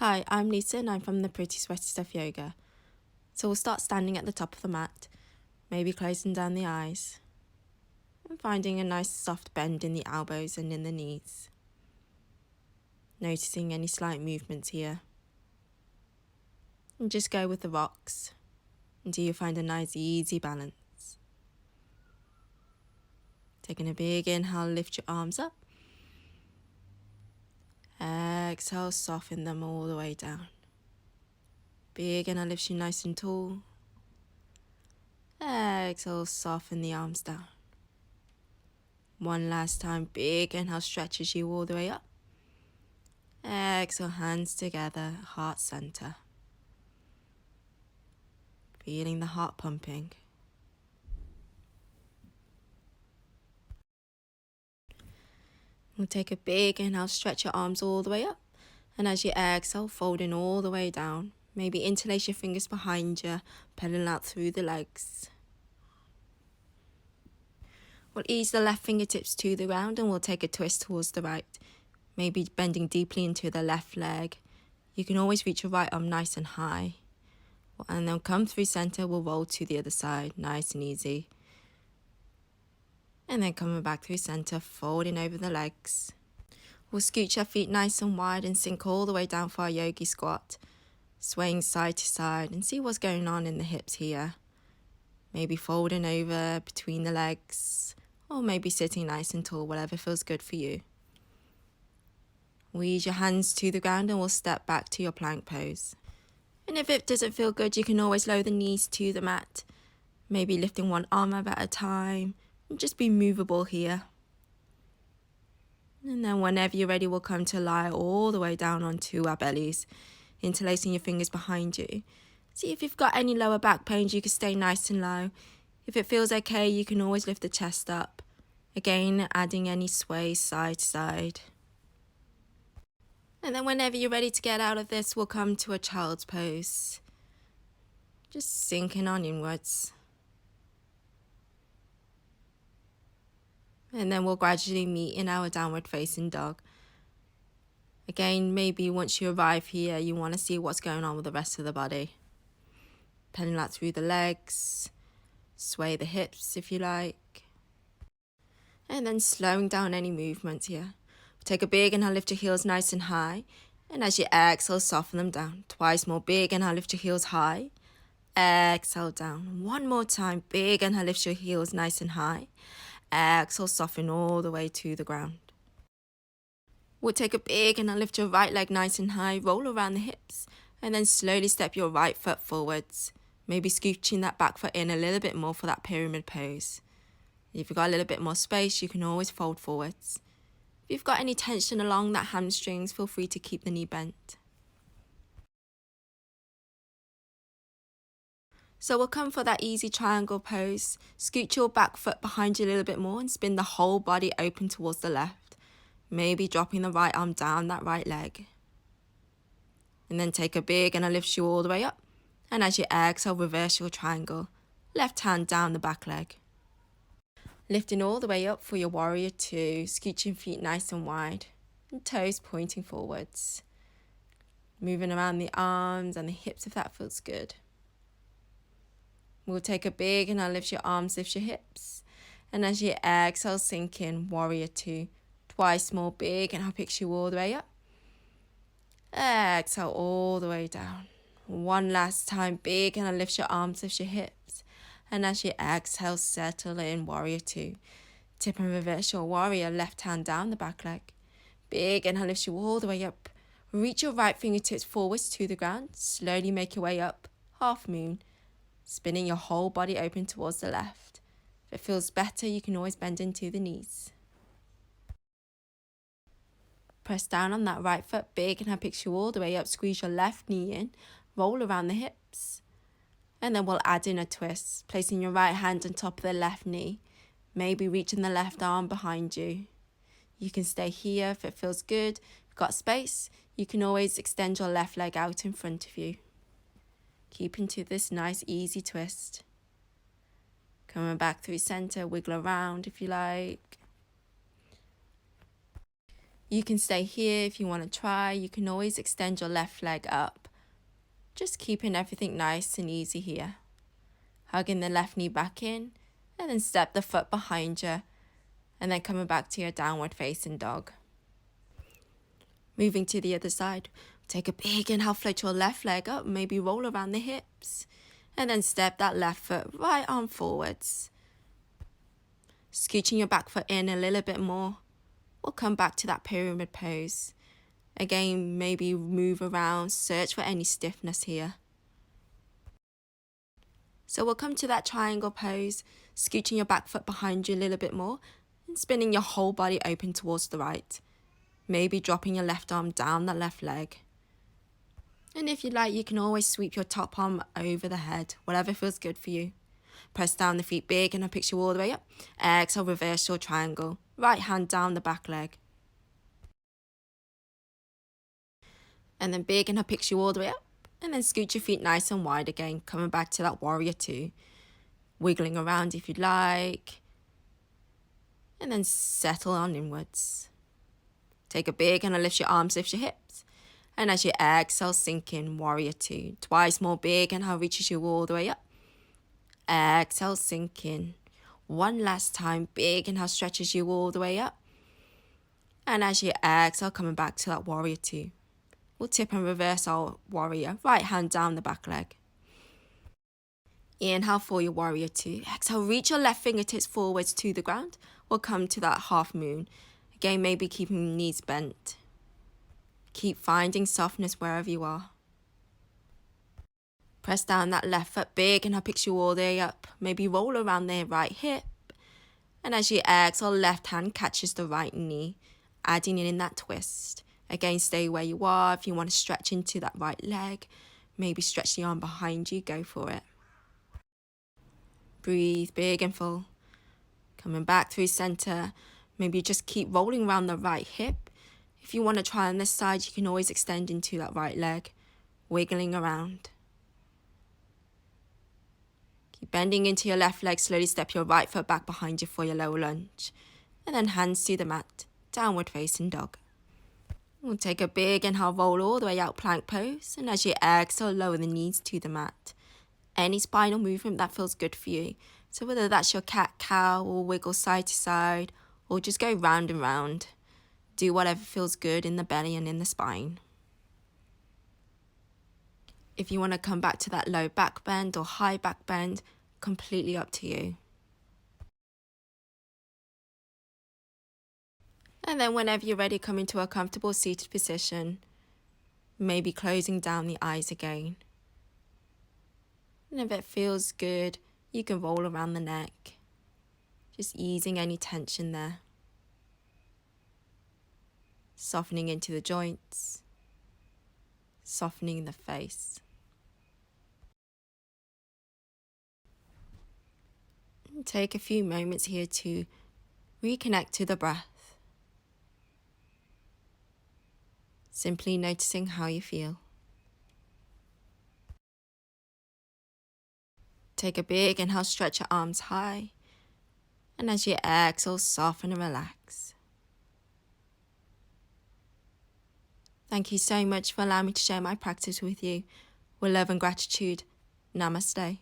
Hi, I'm Lisa and I'm from the Pretty Sweaty Stuff Yoga. So we'll start standing at the top of the mat, maybe closing down the eyes, and finding a nice soft bend in the elbows and in the knees. Noticing any slight movements here. And just go with the rocks until you find a nice easy balance. Taking a big inhale, lift your arms up. Exhale, soften them all the way down. Big inhale lifts you nice and tall. Exhale, soften the arms down. One last time, big inhale stretches you all the way up. Exhale, hands together, heart center. Feeling the heart pumping. We'll take a big inhale, stretch your arms all the way up. And as you exhale, folding all the way down. Maybe interlace your fingers behind you, pedaling out through the legs. We'll ease the left fingertips to the ground and we'll take a twist towards the right. Maybe bending deeply into the left leg. You can always reach your right arm nice and high. And then come through center, we'll roll to the other side, nice and easy. And then coming back through center, folding over the legs. We'll scooch our feet nice and wide and sink all the way down for our yogi squat. Swaying side to side and see what's going on in the hips here. Maybe folding over between the legs, or maybe sitting nice and tall, whatever feels good for you. We'll ease your hands to the ground and we'll step back to your plank pose. And if it doesn't feel good, you can always lower the knees to the mat. Maybe lifting one arm up at a time, and just be movable here. And then whenever you're ready, we'll come to lie all the way down onto our bellies, interlacing your fingers behind you. See if you've got any lower back pains, you can stay nice and low. If it feels okay, you can always lift the chest up. Again, adding any sway side to side. And then whenever you're ready to get out of this, we'll come to a child's pose. Just sinking on inwards. And then we'll gradually meet in our downward facing dog. Again, maybe once you arrive here, you want to see what's going on with the rest of the body. Pedaling out through the legs, sway the hips if you like. And then slowing down any movements here. Take a big inhale, lift your heels nice and high. And as you exhale, soften them down. Twice more, big inhale, lift your heels high. Exhale down. One more time, big inhale, lift your heels nice and high. Exhale, soften all the way to the ground. We'll take a big inhale, lift your right leg nice and high, roll around the hips. And then slowly step your right foot forwards. Maybe scooching that back foot in a little bit more for that pyramid pose. If you've got a little bit more space, you can always fold forwards. If you've got any tension along that hamstrings, feel free to keep the knee bent. So we'll come for that easy triangle pose. Scoot your back foot behind you a little bit more and spin the whole body open towards the left. Maybe dropping the right arm down that right leg. And then take a big and lift you all the way up. And as you exhale, reverse your triangle. Left hand down the back leg. Lifting all the way up for your warrior two, scooching feet nice and wide, and toes pointing forwards. Moving around the arms and the hips if that feels good. We'll take a big and lift your arms, lift your hips. And as you exhale, sink in, warrior two. Twice more, big and picks you all the way up. Exhale all the way down. One last time, big and lift your arms, lift your hips. And as you exhale, settle in, warrior two. Tip and reverse your warrior, left hand down the back leg. Big and lift you all the way up. Reach your right fingertips forwards to the ground. Slowly make your way up, half moon. Spinning your whole body open towards the left. If it feels better, you can always bend into the knees. Press down on that right foot, big and picks you all the way up. Squeeze your left knee in, roll around the hips. And then we'll add in a twist, placing your right hand on top of the left knee. Maybe reaching the left arm behind you. You can stay here if it feels good. If you've got space, you can always extend your left leg out in front of you. Keeping to this nice easy twist. Coming back through center, wiggle around if you like. You can stay here if you want to try. You can always extend your left leg up. Just keeping everything nice and easy here. Hugging the left knee back in, and then step the foot behind you, and then coming back to your downward facing dog. Moving to the other side, take a big inhale, float your left leg up, maybe roll around the hips, and then step that left foot right arm forwards. Scooching your back foot in a little bit more. We'll come back to that pyramid pose. Again, maybe move around, search for any stiffness here. So we'll come to that triangle pose, scooching your back foot behind you a little bit more, and spinning your whole body open towards the right. Maybe dropping your left arm down that left leg. And if you like, you can always sweep your top arm over the head, whatever feels good for you. Press down the feet big and I picture you all the way up. Exhale, reverse your triangle. Right hand down the back leg. And then big and I picture you all the way up. And then scoot your feet nice and wide again, coming back to that warrior two. Wiggling around if you'd like. And then settle on inwards. Take a big and I lift your arms, lift your hips. And as you exhale, sink in, warrior two. Twice more big and how reaches you all the way up. Exhale, sink in. One last time, big inhale stretches you all the way up. And as you exhale, coming back to that warrior two. We'll tip and reverse our warrior. Right hand down the back leg. Inhale for your warrior two. Exhale, reach your left fingertips forwards to the ground. We'll come to that half moon. Again, maybe keeping knees bent. Keep finding softness wherever you are. Press down that left foot big and I'll picture you all the way up. Maybe roll around the right hip. And as you exhale, left hand catches the right knee, adding in that twist. Again, stay where you are. If you want to stretch into that right leg, maybe stretch the arm behind you, go for it. Breathe big and full. Coming back through center. Maybe just keep rolling around the right hip. If you want to try on this side, you can always extend into that right leg, wiggling around. Keep bending into your left leg, slowly step your right foot back behind you for your low lunge. And then hands to the mat, downward facing dog. We'll take a big inhale, roll all the way out, plank pose. And as you exhale, lower the knees to the mat. Any spinal movement that feels good for you. So whether that's your cat-cow or wiggle side to side, or just go round and round. Do whatever feels good in the belly and in the spine. If you want to come back to that low back bend or high back bend, completely up to you. And then whenever you're ready, come into a comfortable seated position, maybe closing down the eyes again. And if it feels good, you can roll around the neck, just easing any tension there. Softening into the joints, softening the face. And take a few moments here to reconnect to the breath. Simply noticing how you feel. Take a big inhale, stretch your arms high. And as you exhale, soften and relax. Thank you so much for allowing me to share my practice with you. With love and gratitude, Namaste.